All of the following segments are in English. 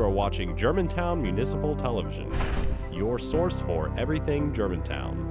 are watching Germantown Municipal Television, your source for everything Germantown.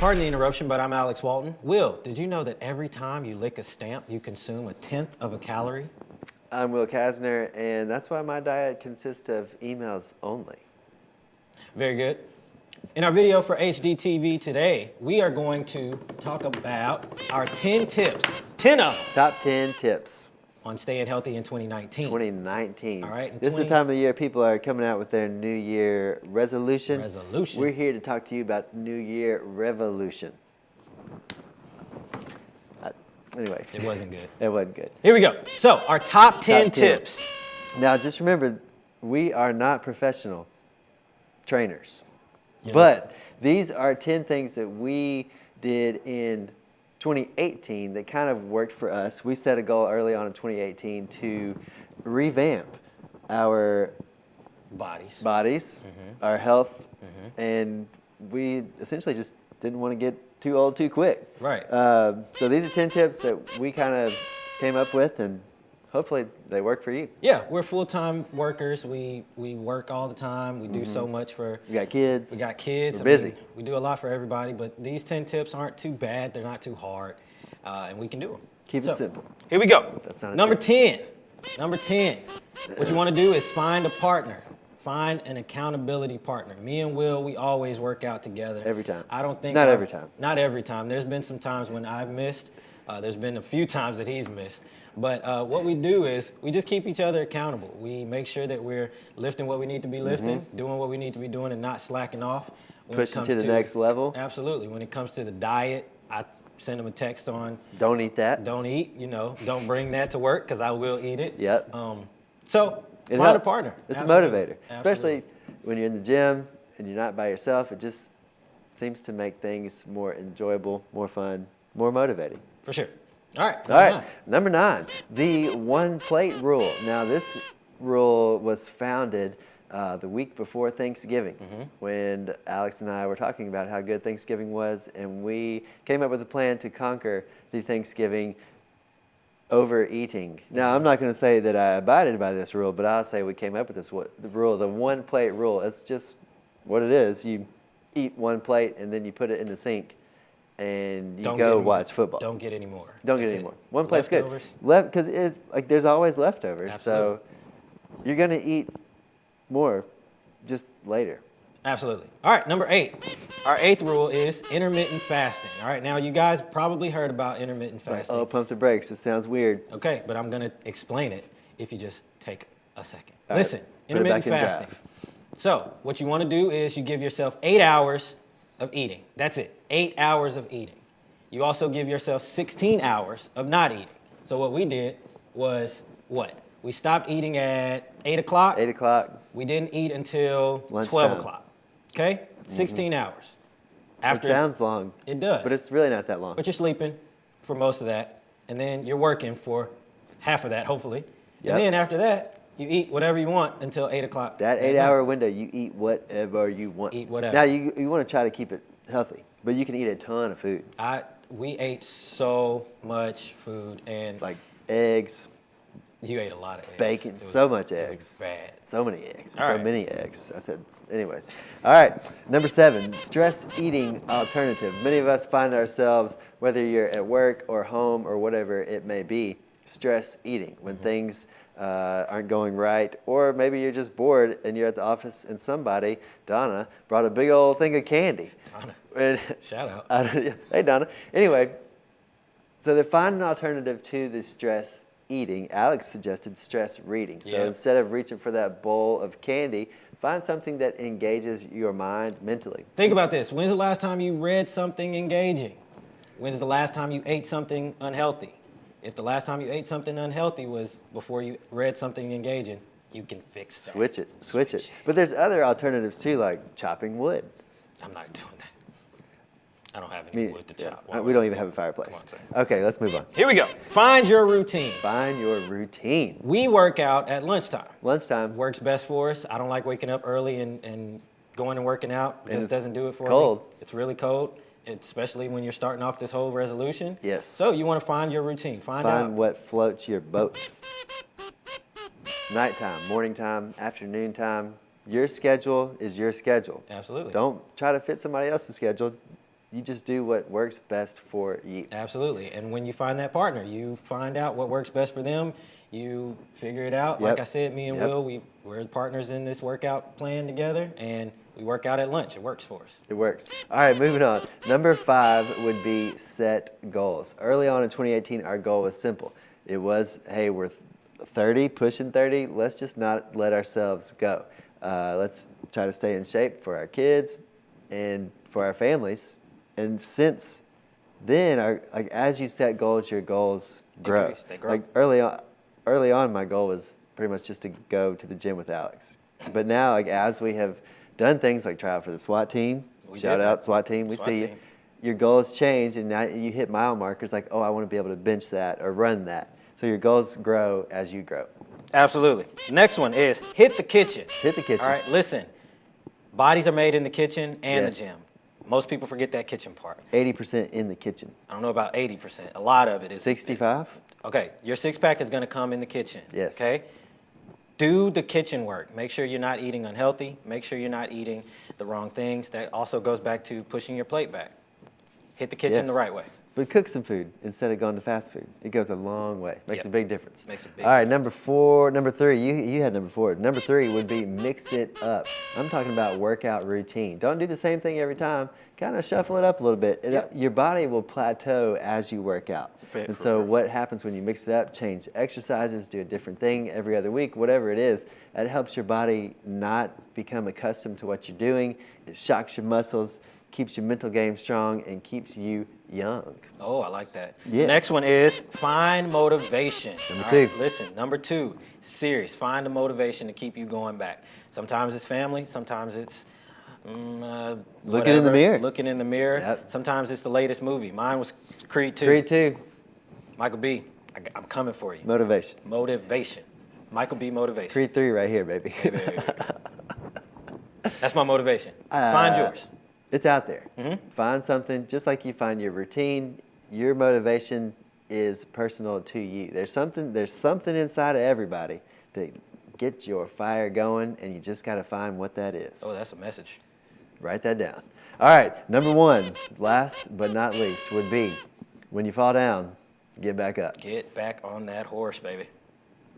Pardon the interruption, but I'm Alex Walton. Will, did you know that every time you lick a stamp, you consume 1/10 of a calorie? I'm Will Kassner, and that's why my diet consists of emails only. Very good. In our video for HDTV today, we are going to talk about our 10 tips, 10 of them, Top 10 tips. on staying healthy in 2019. 2019. All right. This is the time of the year people are coming out with their New Year resolution. Resolution. We're here to talk to you about New Year revolution. Anyway. It wasn't good. It wasn't good. Here we go. So, our top 10 tips. Now, just remember, we are not professional trainers. Yeah. But these are 10 things that we did in 2018 that kind of worked for us. We set a goal early on in 2018 to revamp our Bodies. our health, and we essentially just didn't want to get too old too quick. Right. So these are 10 tips that we kind of came up with, and hopefully they work for you. Yeah, we're full-time workers. We work all the time. We do so much for... We got kids. We got kids. We're busy. We do a lot for everybody, but these 10 tips aren't too bad. They're not too hard, and we can do them. Keep it simple. Here we go. That's not a Number tip. 10. Number 10. What you want to do is find a partner. Find an accountability partner. Me and Will, we always work out together. Every time. I don't think... Not every time. Not every time. There's been some times when I've missed. There's been a few times that he's missed. But what we do is we just keep each other accountable. We make sure that we're lifting what we need to be lifting, doing what we need to be doing, and not slacking off. When it Pushing comes to the next level. Absolutely. When it comes to the diet, I send him a text on, Don't eat that. don't eat, don't bring that to work because I will eat it. Yep. So It find helps. a partner. It's Absolutely. a motivator, especially when you're in the gym and you're not by yourself. It just seems to make things more enjoyable, more fun, more motivating. For sure. All right. All right, number 9, the one plate rule. Now, this rule was founded the week before Thanksgiving when Alex and I were talking about how good Thanksgiving was, and we came up with a plan to conquer the Thanksgiving overeating. Now, I'm not going to say that I abided by this rule, but I'll say we came up with this the rule, the one plate rule. It's just what it is. You eat one plate and then you put it in the sink and you go watch football. Don't get any more. Don't get That's any it. more. One plate's good. Leftovers. Because there's always leftovers. Absolutely. So you're going to eat more just later. Absolutely. All right, number 8. Our 8th rule is intermittent fasting. All right, now you guys probably heard about intermittent fasting. Oh, pump the brakes. It sounds weird. Okay, but I'm going to explain it if you just take a second. All right, Listen, put it intermittent back in fasting. drive. So what you want to do is you give yourself 8 hours of eating. That's it, 8 hours of eating. You also give yourself 16 hours of not eating. So what we did was what? We stopped eating at 8 o'clock. 8 o'clock. We didn't eat until Lunchtime. 12 o'clock. Okay? 16 hours. It sounds long. It does. But it's really not that long. But you're sleeping for most of that, and then you're working for half of that, hopefully. Yep. And then after that, you eat whatever you want until 8 o'clock. That 8-hour window, you eat whatever you want. Eat whatever. Now, you want to try to keep it healthy, but you can eat a ton of food. We ate so much food, and Like eggs, you ate a lot of eggs. bacon, It was- so much it was eggs. Bad. So many eggs. All So right. many eggs. I said, anyways. All right. Number 7, stress eating alternative. Many of us find ourselves, whether you're at work or home or whatever it may be, stress eating when things aren't going right, or maybe you're just bored and you're at the office and somebody, Donna, brought a big old thing of candy. Donna. And, Shout out. hey, Donna. Anyway, so they find an alternative to the stress eating. Alex suggested stress reading. So Yeah. instead of reaching for that bowl of candy, find something that engages your mind mentally. Think about this. When's the last time you read something engaging? When's the last time you ate something unhealthy? If the last time you ate something unhealthy was before you read something engaging, you can fix that. Switch it. But there's other alternatives too, like chopping wood. I'm not doing that. I don't have any wood to chop. We don't even have a fireplace. Come on, sir. Okay, let's move on. Here we go. Find your routine. Find your routine. We work out at lunchtime. Lunchtime. Works best for us. I don't like waking up early and going and working out. It just doesn't do it for cold. me. It's really cold, especially when you're starting off this whole resolution. Yes. So you want to find your routine. Find out what floats your boat. Nighttime, morning time, afternoon time. Your schedule is your schedule. Absolutely. Don't try to fit somebody else's schedule. You just do what works best for you. Absolutely. And when you find that partner, you find out what works best for them. You figure it out. Yep. Like I said, me and Yep. Will, we're partners in this workout plan together, and we work out at lunch. It works for us. It works. All right, moving on. Number 5 would be set goals. Early on in 2018, our goal was simple. It was, hey, we're 30, pushing 30. Let's just not let ourselves go. Let's try to stay in shape for our kids and for our families. And since then, as you set goals, your goals grow. Increase, they grow. Like early on, my goal was pretty much just to go to the gym with Alex. But now, as we have done things like try out for the SWAT team, shout out SWAT team, we see you. Your goals change, and now you hit mile markers like, oh, I want to be able to bench that or run that. So your goals grow as you grow. Absolutely. Next one is hit the kitchen. Hit the kitchen. All right, listen. Bodies are made in the kitchen and Yes. the gym. Most people forget that kitchen part. 80% in the kitchen. I don't know about 80%. A lot of it is 65? Okay, your six-pack is going to come in the kitchen. Yes. Okay? Do the kitchen work. Make sure you're not eating unhealthy. Make sure you're not eating the wrong things. That also goes back to pushing your plate back. Hit the kitchen Yes. the right way. But cook some food instead of going to fast food. It goes a long way. Makes Yep. a big difference. Makes a big All right, number 3. You had number 4. Number 3 would be mix it up. I'm talking about workout routine. Don't do the same thing every time. Kind of shuffle it up a little bit. Your body will plateau as you work out. And so what happens when you mix it up, change exercises, do a different thing every other week, whatever it is, that helps your body not become accustomed to what you're doing. It shocks your muscles, keeps your mental game strong, and keeps you young. Oh, I like that. Yes. Next one is find motivation. Number All 2. right, listen, number 2, serious. Find the motivation to keep you going back. Sometimes it's family. Sometimes it's Looking in the mirror. Looking in the mirror. Yep. Sometimes it's the latest movie. Mine was Creed 2. Creed 2. Michael B., I'm coming for you. Motivation. Motivation. Michael B. Motivation. Creed 3 right here, baby. Hey, baby. That's my motivation. Find yours. It's out there. Mm-hmm. Find something, just like you find your routine, your motivation is personal to you. There's something inside of everybody that gets your fire going, and you just got to find what that is. Oh, that's a message. Write that down. All right, number 1, last but not least, would be when you fall down, get back up. Get back on that horse, baby.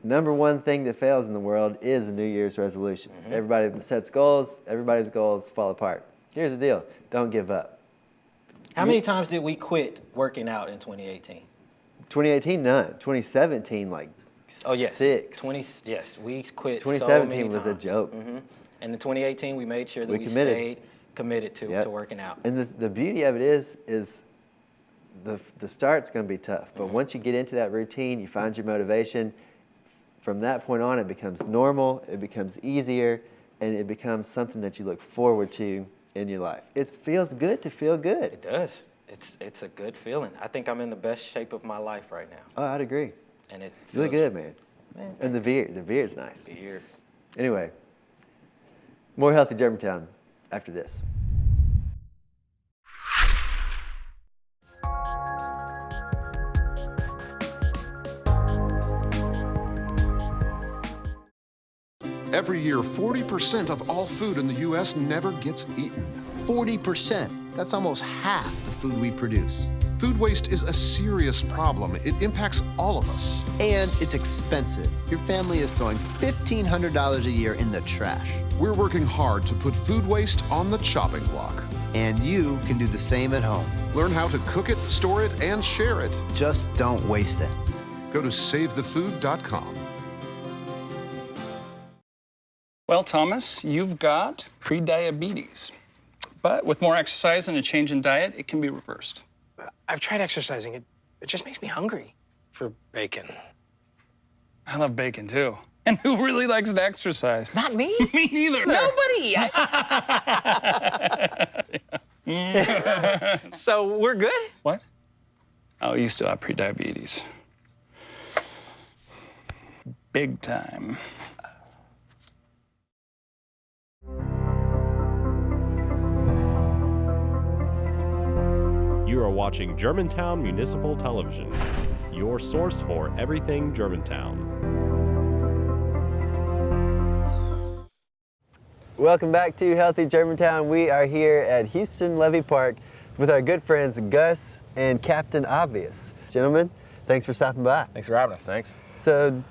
Number 1 thing that fails in the world is a New Year's resolution. Mm-hmm. Everybody sets goals, everybody's goals fall apart. Here's the deal, don't give up. How many times did we quit working out in 2018? 2018, none. 2017, like Oh, yes. 6. Yes, we quit 2017 so was many a times. joke. Mm-hmm. And in 2018, we made sure that We we committed. stayed committed to working out. And the beauty of it is the start's going to be tough. But once you get into that routine, you find your motivation. From that point on, it becomes normal, it becomes easier, and it becomes something that you look forward to in your life. It feels good to feel good. It does. It's a good feeling. I think I'm in the best shape of my life right now. Oh, I'd agree. And it You look feels- good, man. And the beer's nice. Beer. Anyway, more Healthy Germantown after this. Every year, 40% of all food in the U.S. never gets eaten. 40%. That's almost half the food we produce. Food waste is a serious problem. It impacts all of us. And it's expensive. Your family is throwing $1,500 a year in the trash. We're working hard to put food waste on the chopping block. And you can do the same at home. Learn how to cook it, store it, and share it. Just don't waste it. Go to savethefood.com. Well, Thomas, you've got prediabetes. But with more exercise and a change in diet, it can be reversed. I've tried exercising. It just makes me hungry. for bacon. I love bacon too. And who really likes to exercise? Not me. Me neither. Nobody. So we're good? What? Oh, you still have prediabetes. Big time. You are watching Germantown Municipal Television, your source for everything Germantown. Welcome back to Healthy Germantown. We are here at Houston Levy Park with our good friends Gus and Captain Obvious. Gentlemen, thanks for stopping by. Thanks for having us. Thanks. So,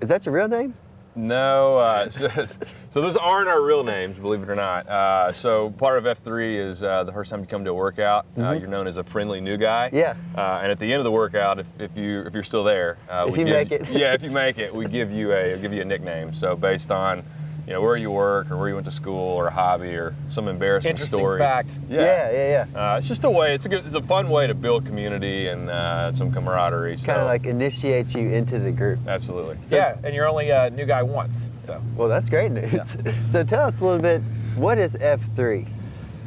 is that your real name? No, so those aren't our real names, believe it or not. So part of F3 is the first time you come to a workout, you're known as a friendly new guy. Yeah. And at the end of the workout, if you're still there, if you make it. Yeah, if you make it, we give you a nickname. So based on where you work or where you went to school or a hobby or some embarrassing Interesting story. fact. Yeah. It's just a way. It's a fun way to build community and some camaraderie. Kind of like initiate you into the group. Absolutely. So, Yeah, and you're only a new guy once, so. Well, that's great news. Yeah. So tell us a little bit, what is F3?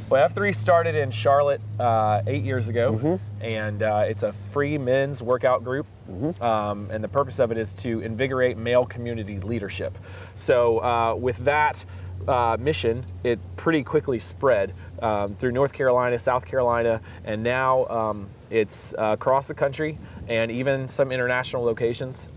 Well, F3 started in Charlotte 8 years ago, and it's a free men's workout group. And the purpose of it is to invigorate male community leadership. So with that mission, it pretty quickly spread through North Carolina, South Carolina, and now it's across the country and even some international locations.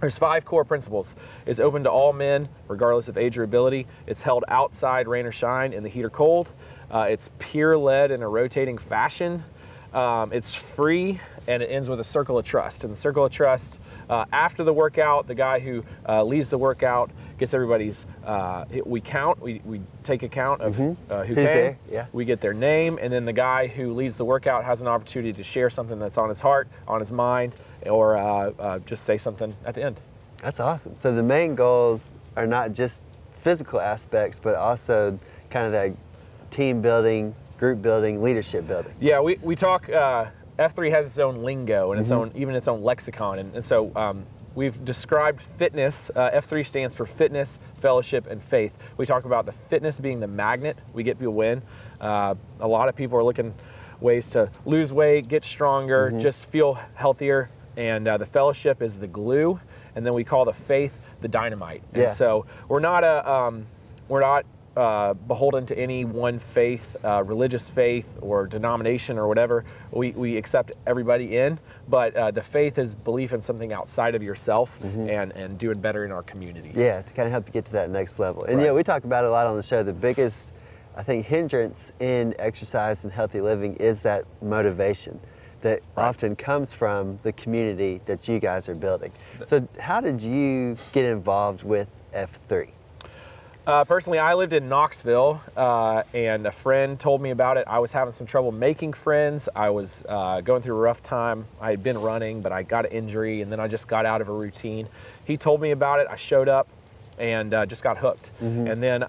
There's 5 core principles. It's open to all men, regardless of age or ability. It's held outside, rain or shine, in the heat or cold. It's peer-led in a rotating fashion. It's free, and it ends with a circle of trust. And the circle of trust, after the workout, the guy who leads the workout gets everybody's, we count, we take account of who came. there, yeah. We get their name, and then the guy who leads the workout has an opportunity to share something that's on his heart, on his mind, or just say something at the end. That's awesome. So the main goals are not just physical aspects, but also kind of that team building, group building, leadership building. Yeah, we talk, F3 has its own lingo and its own lexicon. And so we've described fitness. F3 stands for fitness, fellowship, and faith. We talk about the fitness being the magnet. We get people in. A lot of people are looking ways to lose weight, get stronger, just feel healthier. And the fellowship is the glue. And then we call the faith the dynamite. And so we're not beholden to any one faith, religious faith or denomination or whatever. We accept everybody in, but the faith is belief in something outside of yourself and doing better in our community. Yeah, to kind of help you get to that next level. And yeah, we talk about it a lot on the show. The biggest, I think, hindrance in exercise and healthy living is that motivation that often comes from the community that you guys are building. So how did you get involved with F3? Personally, I lived in Knoxville, and a friend told me about it. I was having some trouble making friends. I was going through a rough time. I had been running, but I got an injury, and then I just got out of a routine. He told me about it. I showed up and just got hooked. And then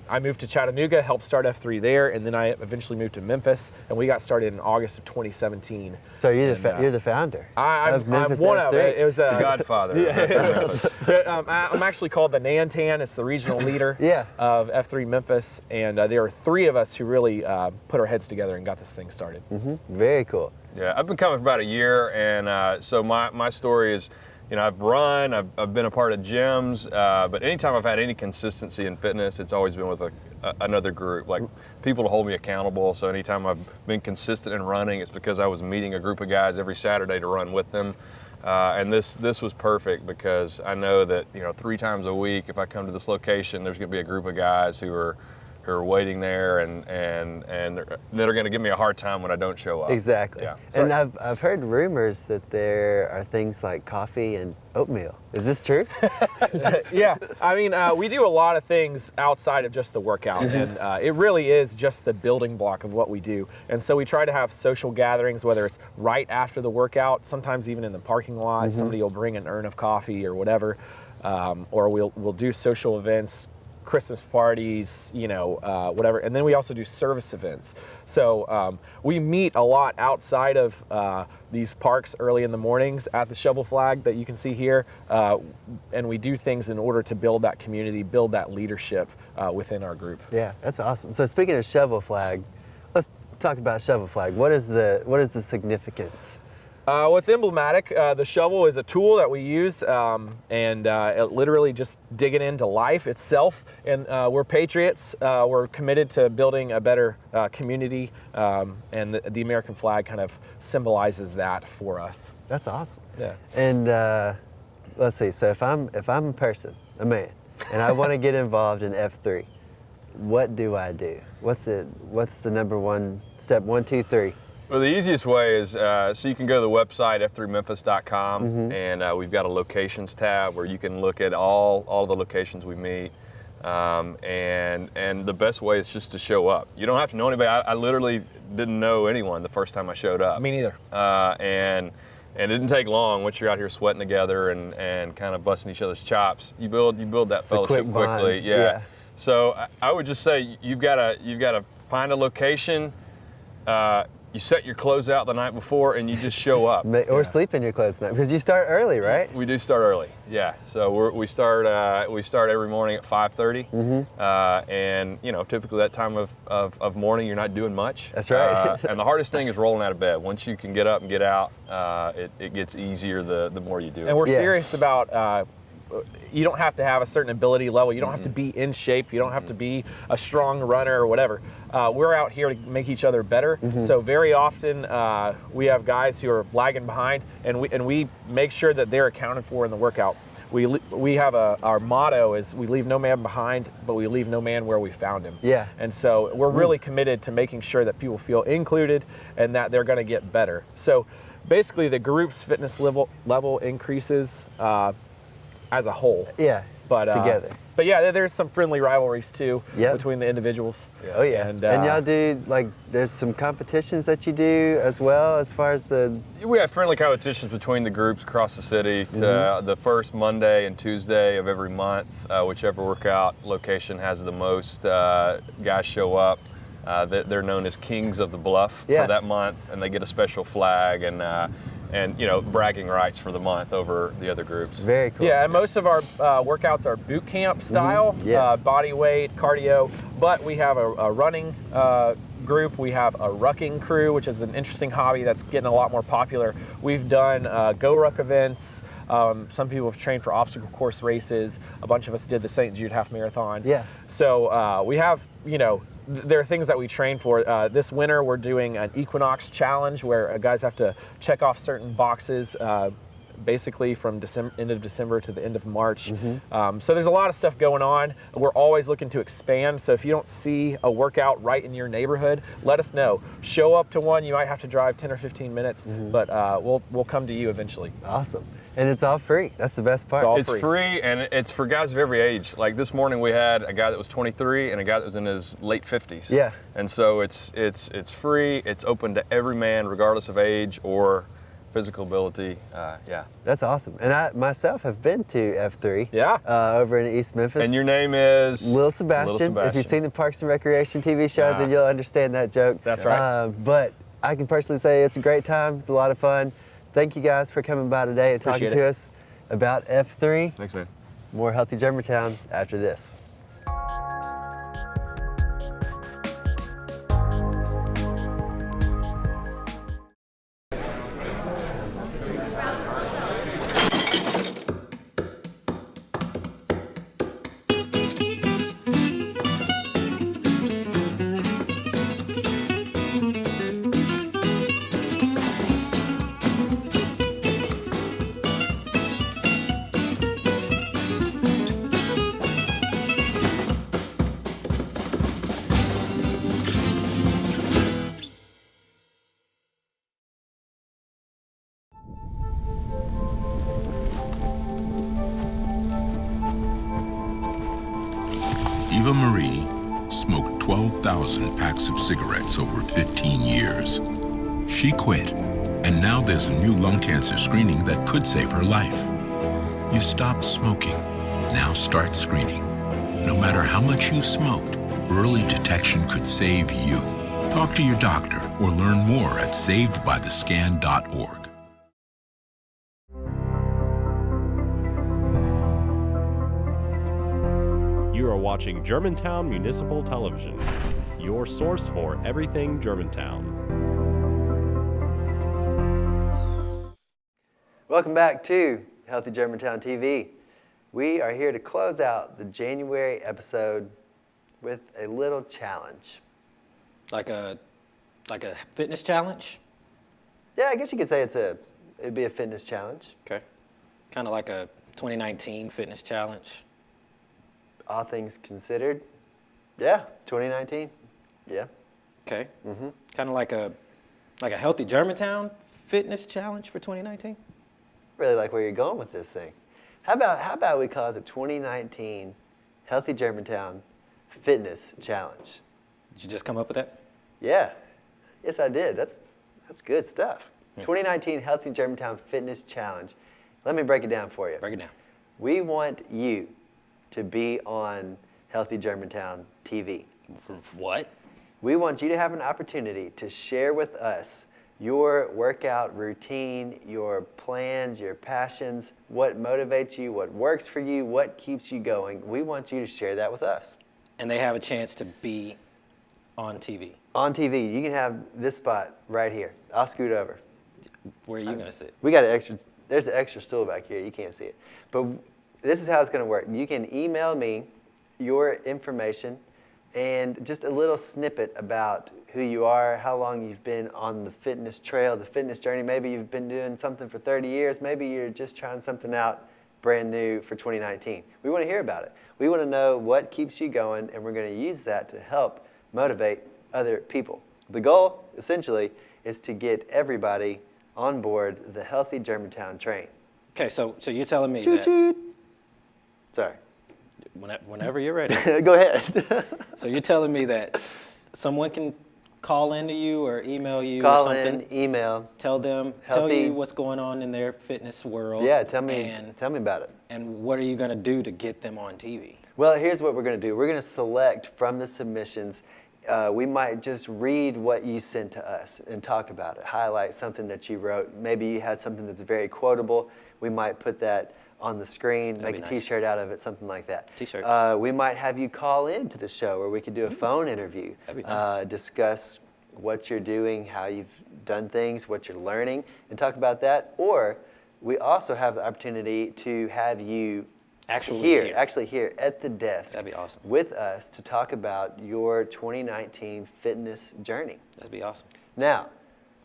I moved to Chattanooga, helped start F3 there, and then I eventually moved to Memphis, and we got started in August of 2017. So you're the founder I'm Memphis one F3. of it. It was The Godfather. I'm actually called the Nantan. It's the regional leader Yeah. of F3 Memphis, and there are 3 of us who really put our heads together and got this thing started. Very cool. Yeah, I've been coming for about a year, and so my story is, I've run, I've been a part of gyms, but anytime I've had any consistency in fitness, it's always been with another group, like people to hold me accountable. So anytime I've been consistent in running, it's because I was meeting a group of guys every Saturday to run with them. And this was perfect because I know that 3 times a week, if I come to this location, there's going to be a group of guys who are waiting there and that are going to give me a hard time when I don't show up. Exactly. Yeah. And I've heard rumors that there are things like coffee and oatmeal. Is this true? Yeah, I mean, we do a lot of things outside of just the workout, and it really is just the building block of what we do. And so we try to have social gatherings, whether it's right after the workout, sometimes even in the parking lot. Somebody will bring an urn of coffee or whatever, or we'll do social events Christmas parties, whatever. And then we also do service events. So we meet a lot outside of these parks early in the mornings at the Shovel Flag that you can see here. And we do things in order to build that community, build that leadership within our group. Yeah, that's awesome. So speaking of Shovel Flag, let's talk about Shovel Flag. What is the significance? What's emblematic, the shovel is a tool that we use, and it literally just digging into life itself. And we're patriots. We're committed to building a better community, and the American flag kind of symbolizes that for us. That's awesome. Yeah. And let's see. So if I'm a person, a man, and I want to get involved in F3, what do I do? What's the number one step? 1, 2, 3. Well, the easiest way is, so you can go to the website, f3memphis.com, and we've got a locations tab where you can look at all the locations we meet. And the best way is just to show up. You don't have to know anybody. I literally didn't know anyone the first time I showed up. Me neither. And it didn't take long once you're out here sweating together and kind of busting each other's chops. You build that fellowship quickly. Yeah. So I would just say you've got to find a location. You set your clothes out the night before and you just show up. Or sleep in your clothes tonight, because you start early, right? We do start early, yeah. So we start every morning at 5:30, and typically that time of morning you're not doing much. That's right. And the hardest thing is rolling out of bed. Once you can get up and get out, it gets easier the more you do it. And we're serious about. You don't have to have a certain ability level. You don't have to be in shape. You don't have to be a strong runner or whatever. We're out here to make each other better. So very often we have guys who are lagging behind, and we make sure that they're accounted for in the workout. We have our motto is we leave no man behind, but we leave no man where we found him. Yeah. And so we're really committed to making sure that people feel included and that they're going to get better. So basically the group's fitness level increases as a whole. Yeah. But together. But yeah, there's some friendly rivalries too between the individuals. Oh yeah. And y'all do, there's some competitions that you do as well, as far as we have friendly competitions between the groups across the city. The first Monday and Tuesday of every month, whichever workout location has the most guys show up. They're known as Kings of the Bluff for that month, and they get a special flag and bragging rights for the month over the other groups. Very cool. Yeah, and most of our workouts are boot camp style, body weight, cardio, but we have a running group. We have a rucking crew, which is an interesting hobby that's getting a lot more popular. We've done Go Ruck events. Some people have trained for obstacle course races. A bunch of us did the St. Jude Half Marathon. Yeah. So we have, there are things that we train for. This winter, we're doing an Equinox Challenge where guys have to check off certain boxes, basically from end of December to the end of March. So there's a lot of stuff going on. We're always looking to expand. So if you don't see a workout right in your neighborhood, let us know. Show up to one. You might have to drive 10 or 15 minutes, but we'll come to you eventually. Awesome. And it's all free. That's the best part. It's free, and it's for guys of every age. Like this morning, we had a guy that was 23 and a guy that was in his late 50s. Yeah. And so it's free. It's open to every man, regardless of age or physical ability. That's awesome. And I myself have been to F3. Yeah. Over in East Memphis. And your name is? Will Sebastian. If you've seen the Parks and Recreation TV show, then you'll understand that joke. That's right. But I can personally say it's a great time. It's a lot of fun. Thank you guys for coming by today and talking to us about F3. Thanks, man. More Healthy Germantown after this. Eva Marie smoked 12,000 packs of cigarettes over 15 years. She quit, and now there's a new lung cancer screening that could save her life. You stopped smoking. Now start screening. No matter how much you smoked, early detection could save you. Talk to your doctor or learn more at savedbythescan.org. You are watching Germantown Municipal Television, your source for everything Germantown. Welcome back to Healthy Germantown TV. We are here to close out the January episode with a little challenge. Like a fitness challenge? Yeah, I guess you could say it'd be a fitness challenge. Okay. Kind of like a 2019 fitness challenge. All things considered, yeah, 2019, yeah. Okay. Mm-hmm. Kind of like a Healthy Germantown fitness challenge for 2019? Really like where you're going with this thing. How about we call it the 2019 Healthy Germantown Fitness Challenge? Did you just come up with that? Yeah. Yes, I did. That's good stuff. 2019 Healthy Germantown Fitness Challenge. Let me break it down for you. Break it down. We want you to be on Healthy Germantown TV. What? We want you to have an opportunity to share with us your workout routine, your plans, your passions, what motivates you, what works for you, what keeps you going. We want you to share that with us. And they have a chance to be on TV. On TV, you can have this spot right here. I'll scoot over. Where are you going to sit? We got there's an extra stool back here. You can't see it. But this is how it's going to work. You can email me your information and just a little snippet about who you are, how long you've been on the fitness trail, the fitness journey. Maybe you've been doing something for 30 years. Maybe you're just trying something out brand new for 2019. We want to hear about it. We want to know what keeps you going, and we're going to use that to help motivate other people. The goal, essentially, is to get everybody on board the Healthy Germantown train. Okay, so you're telling me Toot, that... toot. Sorry. Whenever you're ready. Go ahead. So you're telling me that someone can call into you or email you Call or something? in, email. Tell you what's going on in their fitness world. Yeah, tell me about it. And what are you going to do to get them on TV? Well, here's what we're going to do. We're going to select from the submissions. We might just read what you sent to us and talk about it, highlight something that you wrote. Maybe you had something that's very quotable. We might put that on the screen, make a nice. T-shirt out of it, something like that. T-shirts. We might have you call in to the show, or we could do a phone interview, That'd be nice. discuss what you're doing, how you've done things, what you're learning, and talk about that. Or we also have the opportunity to have you actually here at the desk. That'd be awesome. With us to talk about your 2019 fitness journey. That'd be awesome. Now,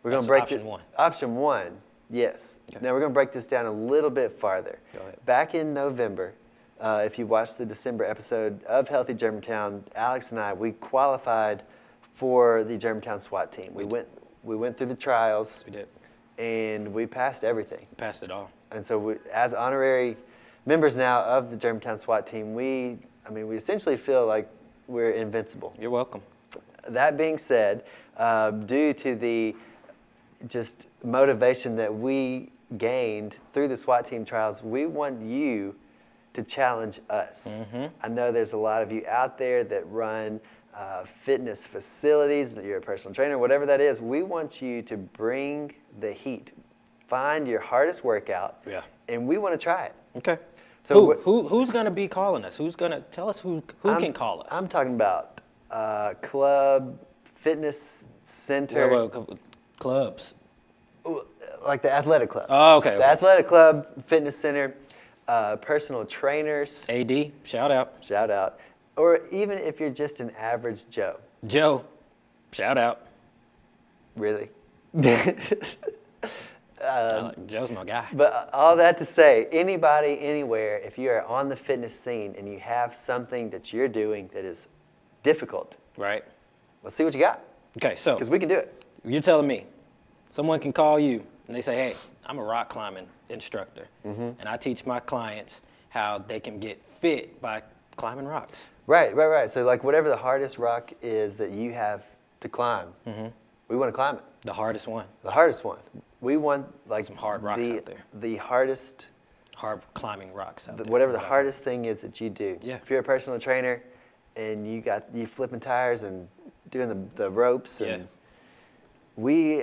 we're going to That's break option one. Option one, yes. Okay. Now we're going to break this down a little bit farther. Go ahead. Back in November, if you watched the December episode of Healthy Germantown, Alex and I, we qualified for the Germantown SWAT team. We went through the trials. We did. And we passed everything. We passed it all. And so as honorary members now of the Germantown SWAT team, we essentially feel like we're invincible. You're welcome. That being said, due to the just motivation that we gained through the SWAT team trials, we want you to challenge us. Mm-hmm. I know there's a lot of you out there that run fitness facilities, you're a personal trainer, whatever that is. We want you to bring the heat. Find your hardest workout, and we want to try it. Okay. So who's going to be calling us? Who's going to tell us who can call us? I'm talking about club, fitness center. Well, clubs. Like the athletic club. Oh, okay. The athletic club, fitness center, personal trainers. AD, shout out. Shout out. Or even if you're just an average Joe. Joe, shout out. Really? Joe's my guy. But all that to say, anybody, anywhere, if you are on the fitness scene and you have something that you're doing that is difficult, right? Let's see what you got. Okay, so because we can do it. You're telling me, someone can call you and they say, "Hey, I'm a rock climbing instructor, and I teach my clients how they can get fit by climbing rocks." Right. So like whatever the hardest rock is that you have to climb, we want to climb it. The hardest one. The hardest one. We want like some hard rocks out there. The hardest hard climbing rocks out there. Whatever the hardest thing is that you do. Yeah. If you're a personal trainer and you flipping tires and doing the ropes, and we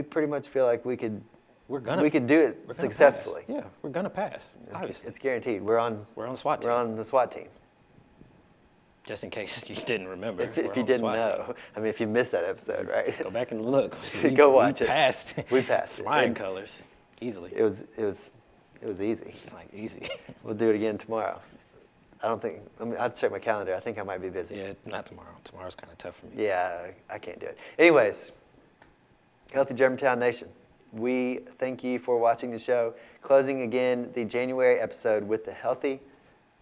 pretty much feel like we could do it successfully. Pass. Yeah, we're gonna pass. Obviously, it's guaranteed. We're on the SWAT team. We're on the SWAT team. Just in case you didn't remember. If you didn't know, I mean, if you missed that episode, right? Go back and look. Go watch it. We passed it. Flying colors easily. It was easy. It's like easy. We'll do it again tomorrow. I'll check my calendar. I think I might be busy. Yeah, not tomorrow. Tomorrow's kind of tough for me. Yeah, I can't do it. Anyways, Healthy Germantown Nation, we thank you for watching the show. Closing again the January episode with the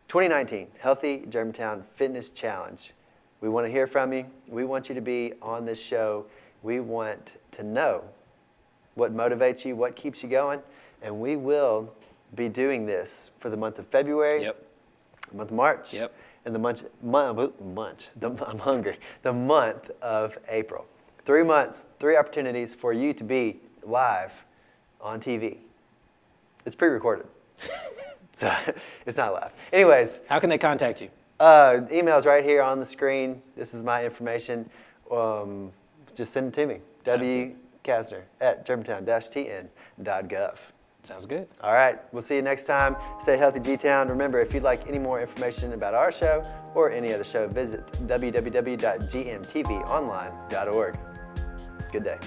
2019 Healthy Germantown Fitness Challenge. We want to hear from you. We want you to be on this show. We want to know what motivates you, what keeps you going, and we will be doing this for the month of February, the month of March, and the I'm hungry, the month of April. 3 months, 3 opportunities for you to be live on TV. It's pre-recorded. So it's not live. Anyways. How can they contact you? Email's right here on the screen. This is my information. Just send it to me. wkassner@germantown-tn.gov. Sounds good. All right. We'll see you next time. Stay healthy, G-Town. Remember, if you'd like any more information about our show or any other show, visit www.gmtvonline.org. Good day.